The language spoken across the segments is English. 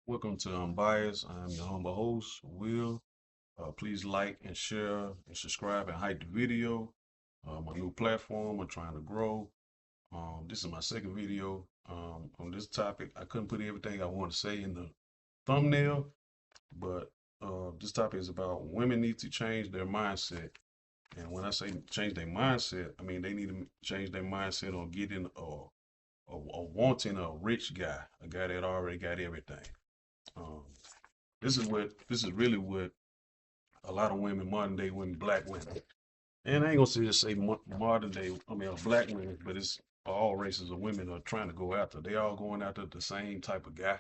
Welcome to Unbiased. I'm your humble host, Will. Please like and share and subscribe and hype the video. My new platform, we're trying to grow. This is my second video on this topic. I couldn't put everything I want to say in the thumbnail, but this topic is about women need to change their mindset. And when I say change their mindset, I mean they need to change their mindset on getting or wanting a rich guy, a guy that already got everything. Um, this is really what a lot of women, modern day women, black women, and I ain't gonna just say modern day, I mean black women, but it's all races of women are trying to go after. They all going after the same type of guy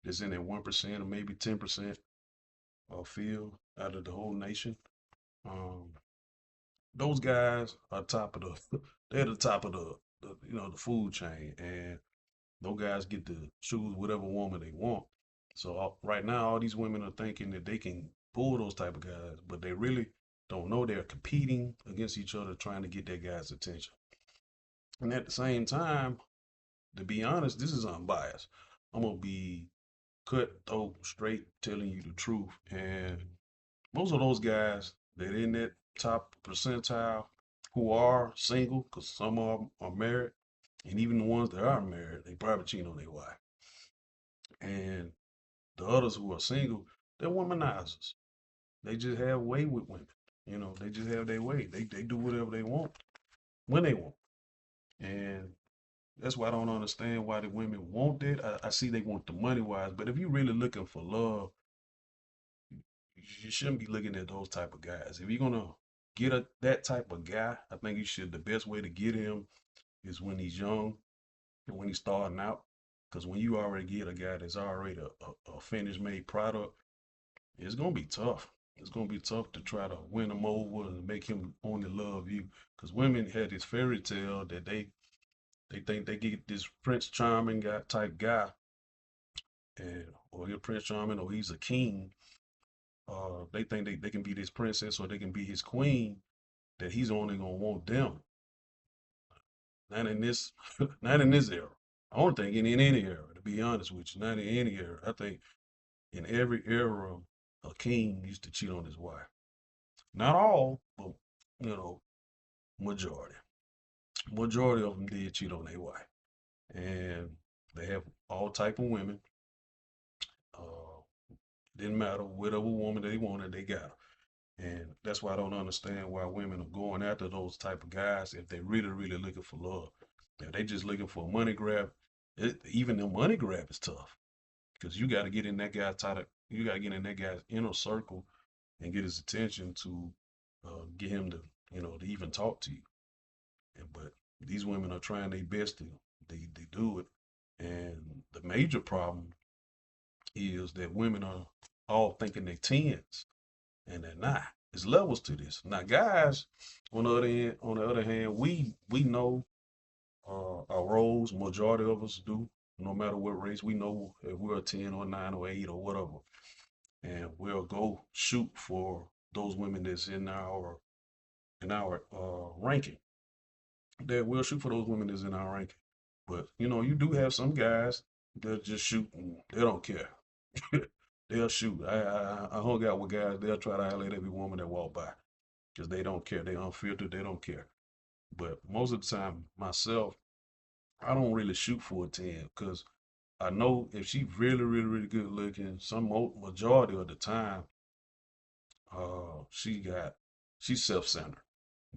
that's in that 1% or maybe 10% of field out of the whole nation. Um, those guys are top of the they're the top of the food chain, and those guys get to choose whatever woman they want. So right now, all these women are thinking that they can pull those type of guys, but they really don't know they're competing against each other, trying to get that guy's attention. And at the same time, to be honest, this is unbiased. I'm gonna be cutthroat, straight, telling you the truth. And most of those guys that in that top percentile who are single, because some of them are married, and even the ones that are married, they probably cheat on their wife. And the others who are single, they're womanizers. They just have way with women. They just have their way. They do whatever they want when they want. And that's why I don't understand why the women want that. I see they want the money wise, but if you're really looking for love, you shouldn't be looking at those type of guys. If you're gonna get that type of guy, I think you should. The best way to get him is when he's young and when he's starting out. Because when you already get a guy that's already a finished made product, it's gonna be tough. It's gonna be tough to try to win him over and make him only love you. Because women had this fairy tale that they think they get this Prince Charming guy type guy, and or he's Prince Charming or he's a king. They think they can be this princess or they can be his queen. That he's only gonna want them. Not in this, not in this era. I don't think in any era. To be honest with you, not in any era. I think in every era, a king used to cheat on his wife. Not all, but you know, majority. Majority of them did cheat on their wife, and they have all type of women. Uh, didn't matter whatever woman they wanted, they got her. And that's why I don't understand why women are going after those type of guys if they really, really looking for love. If they just looking for a money grab, even the money grab is tough because you got to get in that guy's title. You got to get in that guy's inner circle and get his attention to get him to, to even talk to you. But these women are trying their best to they do it. And the major problem is that women are all thinking they're tens and they're not. There's levels to this. Now, guys, on the other hand, we know our roles. Majority of us do. No matter what race, we know if we're a 10 or 9 or 8 or whatever. And we'll go shoot for those women that's in our ranking. That we'll shoot for those women that's in our ranking. But you do have some guys that just shoot and they don't care. They'll shoot. I hung out with guys. They'll try to highlight every woman that walk by because they don't care. They unfiltered. They don't care. But most of the time, myself, I don't really shoot for a 10 because I know if she really, really, really good looking, majority of the time, she's self-centered.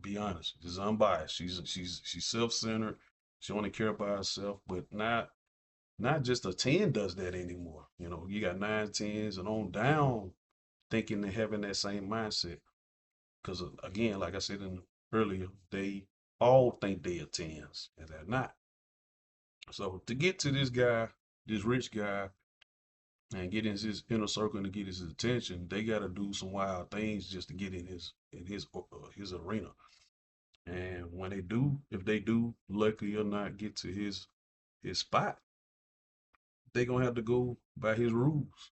Be honest, just unbiased. She's self-centered. She only care about herself, but not just a 10 does that anymore. You got 9, 10s and on down thinking and having that same mindset. Because again, like I said earlier, they all think they are 10s and they're not. So to get to this guy, this rich guy, and get in his inner circle and to get his attention, they got to do some wild things just to get in his arena. And when they do, if they do, luckily or not, get to his spot, they gonna have to go by his rules.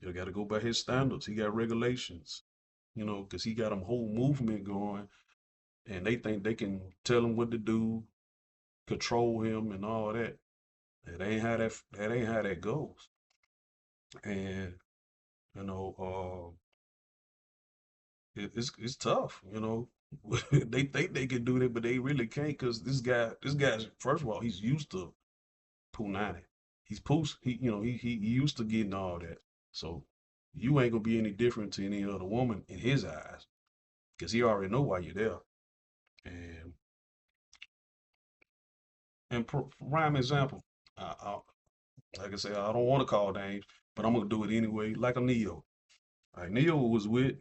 They got to go by his standards. He got regulations, because he got a whole movement going, and they think they can tell him what to do, control him, and all that. That ain't how that goes. And you know, it's tough. You know, they think they can do that, but they really can't because this guy's first of all, he's used to Punani. He used to getting all that. So you ain't gonna be any different to any other woman in his eyes because he already know why you're there. And for prime example, like I said, I don't want to call names, but I'm gonna do it anyway. Like a Neo. Like Neo was with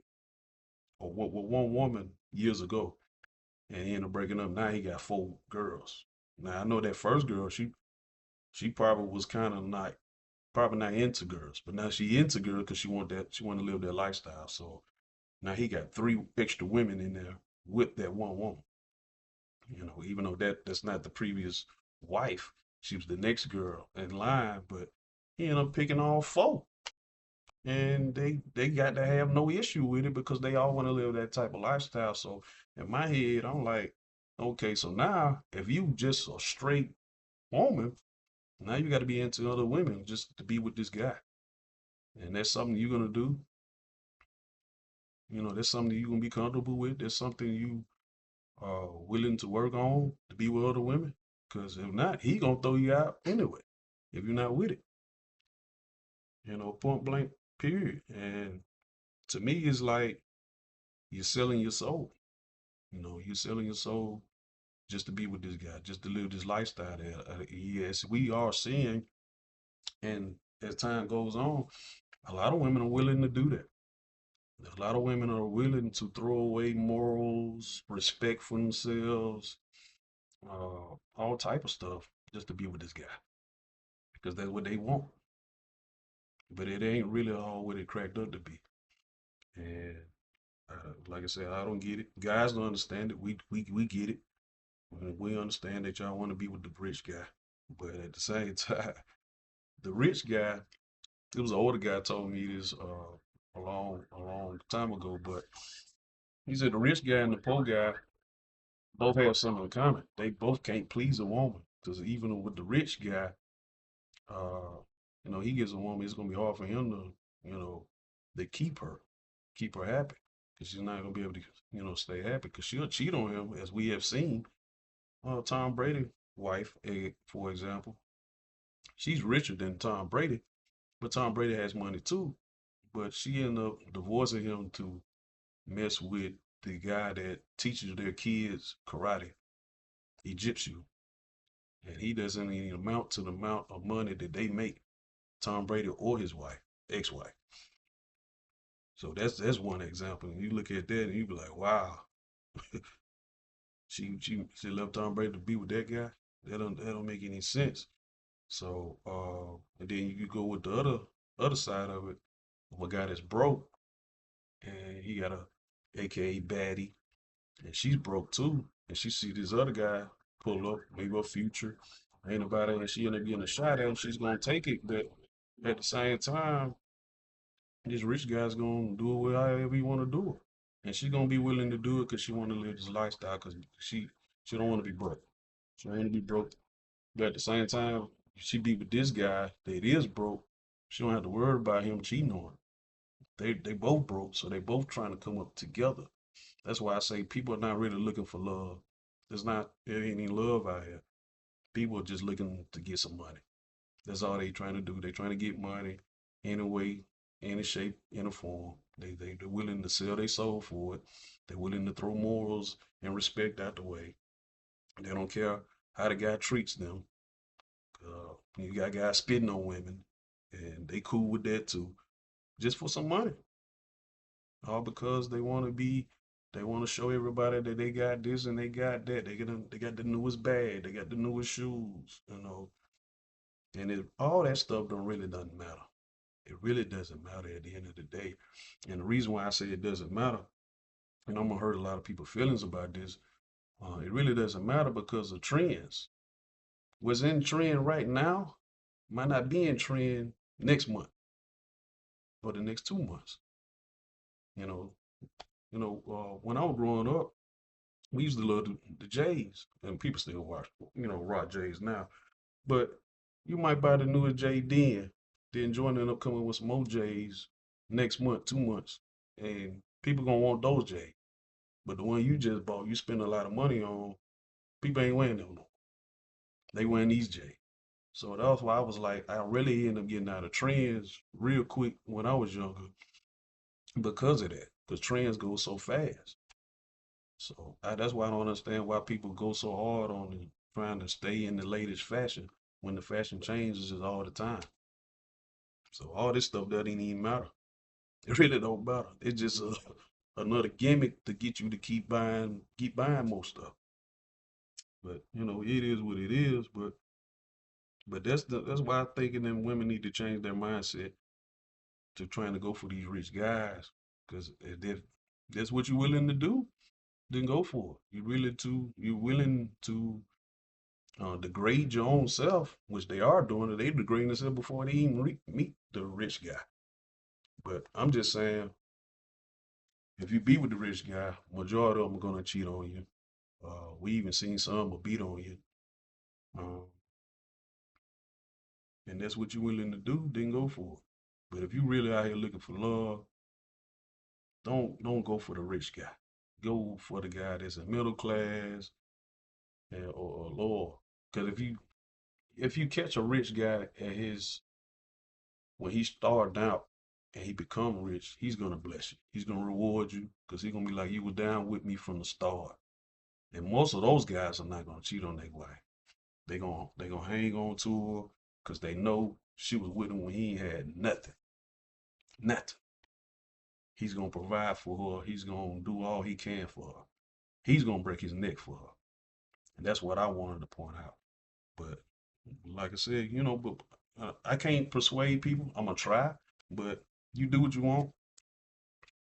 one woman years ago, and he ended up breaking up. Now he got four girls. Now I know that first girl, she probably was kind of not probably not into girls, but now she into girls because she want to live that lifestyle. So now he got three extra women in there with that one woman. You know, even though that's not the previous wife, she was the next girl in line, but he ended up picking all four. And they got to have no issue with it because they all want to live that type of lifestyle. So in my head, I'm like, okay, so now if you just a straight woman, now you got to be into other women just to be with this guy. And that's something you're gonna do. You know, that's something you're gonna be comfortable with. That's something you are willing to work on to be with other women. Because if not, he gonna throw you out anyway if you're not with it. You know, point blank, period. And to me, it's like you're selling your soul. You know, you're selling your soul just to be with this guy, just to live this lifestyle. Yes, we are seeing, and as time goes on, a lot of women are willing to do that. A lot of women are willing to throw away morals, respect for themselves, all type of stuff just to be with this guy because that's what they want. But it ain't really all what it cracked up to be. And like I said, I don't get it. Guys don't understand it. We get it. We understand that y'all want to be with the rich guy, but at the same time, the rich guy. It was an older guy told me this a long time ago, but he said the rich guy and the poor guy both have something in common. They both can't please a woman because even with the rich guy, uh, he gets a woman, it's gonna be hard for him to, to keep her happy because she's not gonna be able to, stay happy because she'll cheat on him as we have seen. Tom Brady wife, for example, she's richer than Tom Brady, but Tom Brady has money too. But she ended up divorcing him to mess with the guy that teaches their kids karate, Egyptian, and he doesn't even amount to the amount of money that they make, Tom Brady or his wife, ex-wife. So that's one example. And you look at that and you be like, wow, she left Tom Brady to be with that guy. That don't make any sense. So and then you go with the other side of it, of a guy that's broke and he got a AKA baddie, and she's broke too. And she see this other guy pull up, maybe a future, ain't nobody, and she end up getting a shot at him. She's gonna take it, but at the same time, this rich guy's gonna do it however he want to do it, and she's gonna be willing to do it because she want to live this lifestyle because she don't want to be broke. She don't want to be broke, but at the same time, if she be with this guy that is broke, she don't have to worry about him cheating on her. They both broke, so they both trying to come up together. That's why I say people are not really looking for love. There ain't any love out here. People are just looking to get some money. That's all they trying to do. They trying to get money in a way, in a shape, in a form. They're willing to sell their soul for it. They're willing to throw morals and respect out the way. They don't care how the guy treats them. You got guys spitting on women, and they cool with that too, just for some money. All because they want to show everybody that they got this and they got that. They got the newest bag, they got the newest shoes, and all that stuff don't really doesn't matter. It really doesn't matter at the end of the day. And the reason why I say it doesn't matter, and I'm gonna hurt a lot of people's feelings about this, it really doesn't matter because of trends. What's in trend right now might not be in trend next month or the next 2 months. You know, when I was growing up, we used to love the J's, and people still watch, rock J's now. But you might buy the newest J then, Then Jordan ended up coming with some more J's next month, 2 months, and people gonna want those J's. But the one you just bought, you spend a lot of money on. People ain't wearing them no more. They wearing these J's. So that's why I was like, I really ended up getting out of trends real quick when I was younger because of that. Because trends go so fast. So that's why I don't understand why people go so hard on trying to stay in the latest fashion when the fashion changes all the time. So all this stuff doesn't even matter. It really don't matter. It's just another gimmick to get you to keep buying more stuff. But it is what it is. But that's why I'm thinking that women need to change their mindset to trying to go for these rich guys. Because if that's what you're willing to do, then go for it. You're willing to degrade your own self, which they are doing. They degrade themselves before they even meet the rich guy. But I'm just saying, if you be with the rich guy, majority of them are gonna cheat on you. We even seen some will beat on you. Um, and that's what you're willing to do, then go for it. But if you really out here looking for love, don't go for the rich guy. Go for the guy that's in middle class or lower. Because if you catch a rich guy at his when he started out and he become rich, he's gonna bless you. He's gonna reward you because he's gonna be like, you were down with me from the start. And most of those guys are not gonna cheat on their wife. They gonna hang on to her because they know she was with him when he had nothing. Nothing. He's gonna provide for her. He's gonna do all he can for her. He's gonna break his neck for her. And that's what I wanted to point out. But like I said, but I can't persuade people. I'm gonna try, but you do what you want.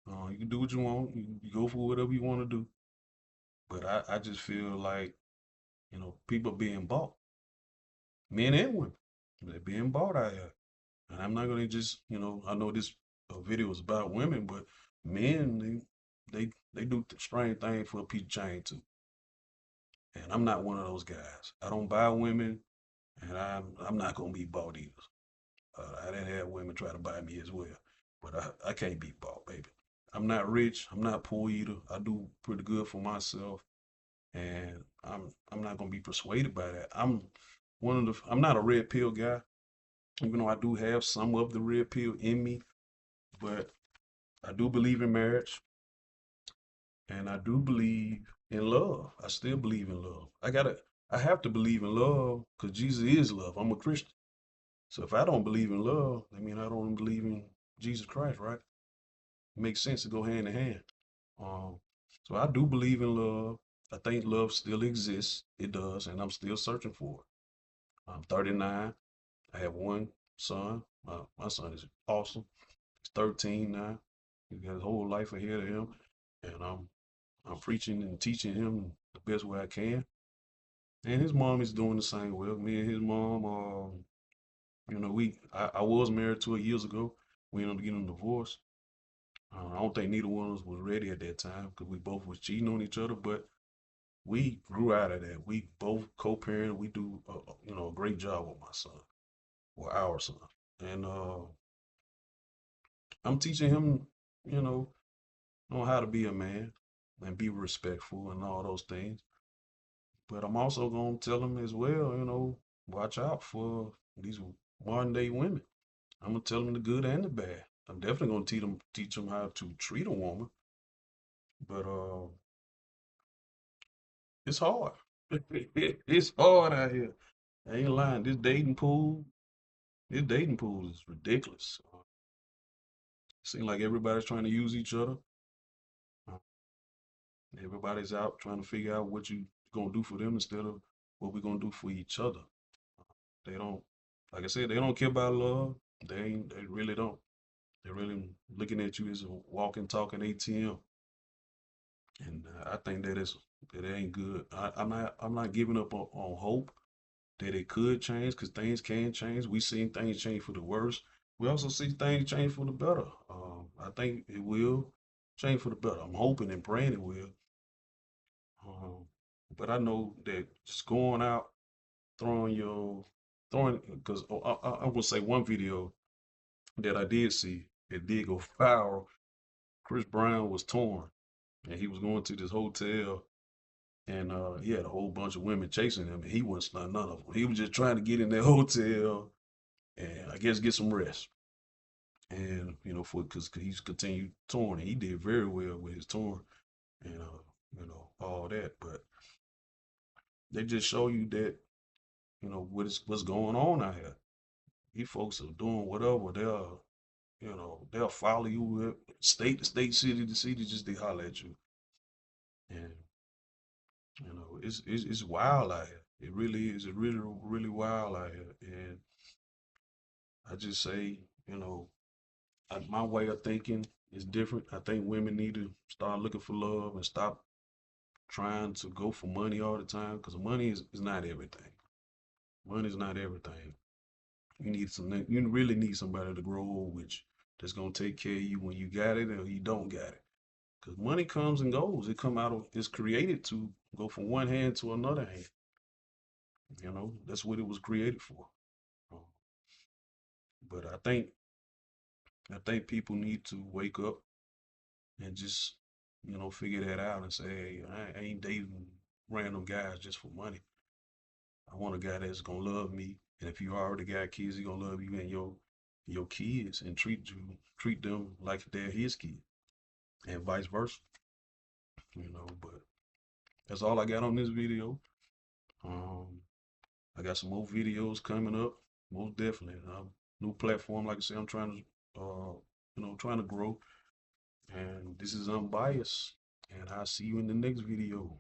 You can do what you want. You go for whatever you want to do. But I just feel like, people being bought, men and women, they're being bought out here. And I'm not gonna just, I know this video is about women, but men, they do strange things for a piece of chain too. And I'm not one of those guys. I don't buy women, and I'm not gonna be bought either. I didn't have women try to buy me as well, but I can't be bought, baby. I'm not rich. I'm not poor either. I do pretty good for myself, and I'm not gonna be persuaded by that. I'm not a red pill guy, even though I do have some of the red pill in me, but I do believe in marriage, and I do believe in love. I still believe in love. I have to believe in love because Jesus is love. I'm a Christian. So if I don't believe in love, I mean I don't believe in Jesus Christ, right? It makes sense to go hand in hand. Um, so I do believe in love. I think love still exists. It does, and I'm still searching for it. I'm 39. I have one son. My son is awesome. He's 13 now. He got his whole life ahead of him, and I'm preaching and teaching him the best way I can. And his mom is doing the same. Well, me and his mom, I was married to her years ago. We ended up getting a divorce. I don't think neither one of us was ready at that time because we both was cheating on each other, but we grew out of that. We both co-parent. We do, a great job with my son or our son, and I'm teaching him, you know, on how to be a man and be respectful and all those things. But I'm also gonna tell him as well, watch out for these modern day women. I'm gonna tell them the good and the bad. I'm definitely gonna teach them how to treat a woman, but it's hard. It's hard out here. I ain't lying. This dating pool is ridiculous. Seems like everybody's trying to use each other. Uh, Everybody's out trying to figure out what you gonna do for them instead of what we're gonna do for each other. They don't, like I said, they don't care about love. They really don't. They're really looking at you as a walking, talking ATM, and I think that ain't good. I'm not giving up on hope that it could change because things can change. We seen things change for the worse. We also see things change for the better. I think it will change for the better. I'm hoping and praying it will. Um, but I know that just going out, throwing because I will say one video. that I did see, it did go viral. Chris Brown was torn, and he was going to this hotel, and he had a whole bunch of women chasing him, and he wasn't none of them. He was just trying to get in that hotel and I guess get some rest. And for because he's continued touring, and he did very well with his tour, and all that. But they just show you that what's going on out here. These folks are doing whatever. They'll follow you state to state, city to city, just to holler at you. And it's wild out here. It really is. It's really really wild out here. And I just say, my way of thinking is different. I think women need to start looking for love and stop trying to go for money all the time, because money is not everything. Money is not everything. You really need somebody to grow old with you, that's gonna take care of you when you got it or you don't got it. Because money comes and goes. It's created to go from one hand to another hand. That's what it was created for. Um, But I think people need to wake up and just, figure that out and say, hey, I ain't dating random guys just for money. I want a guy that's gonna love me. And if you already got kids, he gonna love you and your kids and treat them like they're his kid and vice versa. But that's all I got on this video. Um, I got some more videos coming up, most definitely. New platform, like I said, I'm trying to, trying to grow. And this is Unbiased, and I'll see you in the next video.